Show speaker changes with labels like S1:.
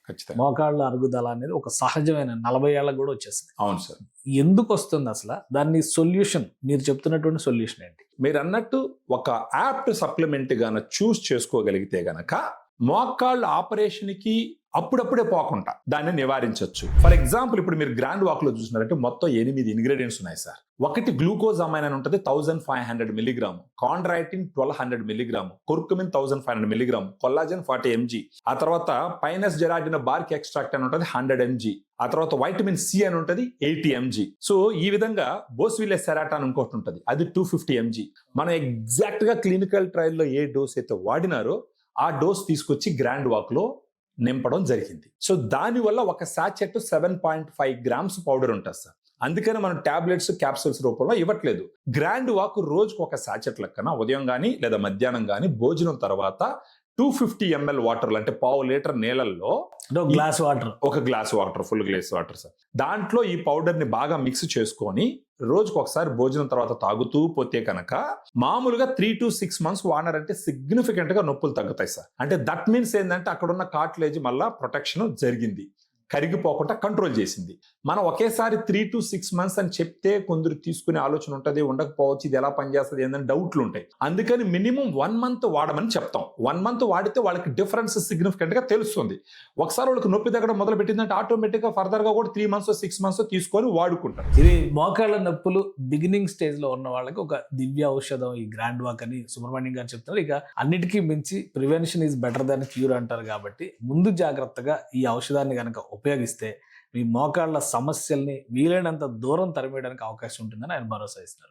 S1: ఖచ్చితంగా.
S2: మోకాళ్ళ అరుగుదల అనేది ఒక సహజమైన 40 ఏళ్ళకు కూడా వచ్చేస్తుంది.
S1: అవును సార్.
S2: ఎందుకు వస్తుంది అసలు? దాన్ని సొల్యూషన్, మీరు చెప్తున్నటువంటి సొల్యూషన్ ఏంటి?
S1: మీరు అన్నట్టు ఒక యాప్ట్ సప్లిమెంట్ గాన చూస్ చేసుకోగలిగితే గనక మోకాళ్ళ ఆపరేషన్కి అప్పుడప్పుడే పోకుండా దాన్ని నివారించవచ్చు. ఫర్ ఎగ్జాంపుల్ ఇప్పుడు మీరు గ్రాండ్ వాక్ లో చూసినారంటే మొత్తం 8 ఇంగ్రీడియంట్స్ ఉన్నాయి సార్. ఒకటి గ్లూకోజ్ అమైన్ అని ఉంటుంది 1500 milligram, chondroitin 1200 milligram, curcumin 1500 milligram, collagen 40 mg, ఆ తర్వాత పైనస్ జెరాటిన్ బార్క్ ఎక్స్ట్రాక్ట్ అని ఉంటుంది 100 mg, ఆ తర్వాత వైటమిన్ సి అని ఉంటుంది 80 mg. సో ఈ విధంగా బోస్విల్లే సెరాటాన్ ఇంకోటి ఉంటుంది, అది 250 mg. మనం ఎగ్జాక్ట్ గా క్లినికల్ ట్రయల్లో ఏ డోస్ అయితే వాడినారో ఆ డోస్ తీసుకొచ్చి గ్రాండ్ వాక్ లో నింపడం జరిగింది. సో దానివల్ల ఒక సాచెట్ 7.5 grams పౌడర్ ఉంటుంది సార్. అందుకని మనం టాబ్లెట్స్ క్యాప్సూల్స్ రూపంలో ఇవ్వట్లేదు. గ్రాండ్ వాక్ రోజుకు ఒక సాచెట్ లెక్కన ఉదయం కానీ లేదా మధ్యాహ్నం కానీ భోజనం తర్వాత 250 ml వాటర్, అంటే 1/2 లీటర్ నీళ్ళల్లో ఒక glass water, full glass water sir, దాంట్లో ఈ పౌడర్ ని బాగా మిక్స్ చేసుకొని రోజుకు ఒకసారి భోజనం తర్వాత తాగుతూ పోతే కనుక మామూలుగా 3 to 6 months వాడినారంటే సిగ్నిఫికెంట్ గా నొప్పులు తగ్గుతాయి సార్. అంటే దట్ మీన్స్ ఏంటంటే అక్కడ ఉన్న కార్టిలేజ్ మళ్ళా ప్రొటెక్షన్ జరిగింది, కరిగిపోకుండా కంట్రోల్ చేసింది. మనం ఒకేసారి 3 to 6 months అని చెప్తే కొందరు తీసుకునే ఆలోచన ఉంటుంది, ఉండకపోవచ్చు, ఇది ఎలా పనిచేస్తుంది ఏందని డౌట్లు ఉంటాయి. అందుకని మినిమం 1 month వాడమని చెప్తాం. 1 month వాడితే వాళ్ళకి డిఫరెన్స్ సిగ్నిఫికెంట్ గా తెలుస్తుంది. ఒకసారి వాళ్ళకి నొప్పి తగ్గడం మొదలు పెట్టిందంటే ఆటోమేటిక్ గా ఫర్దర్ గా కూడా 3 months 6 months తీసుకొని వాడుకుంటారు.
S2: ఇది మోకాళ్ళ నొప్పులు బిగినింగ్ స్టేజ్ లో ఉన్న వాళ్ళకి ఒక దివ్య ఔషధం ఈ గ్రాండ్ వాక్ అని సుబ్రహ్మణ్యం గారు చెప్తున్నారు. ఇక అన్నిటికీ మించి prevention is better than cure అంటారు కాబట్టి ముందు జాగ్రత్తగా ఈ ఔషధాన్ని కనుక ఉపయోగిస్తే మీ మోకాళ్ళ సమస్యల్ని వీలైనంత దూరం తరిమేయడానికి అవకాశం ఉంటుందని ఆయన భరోసా ఇస్తున్నారు.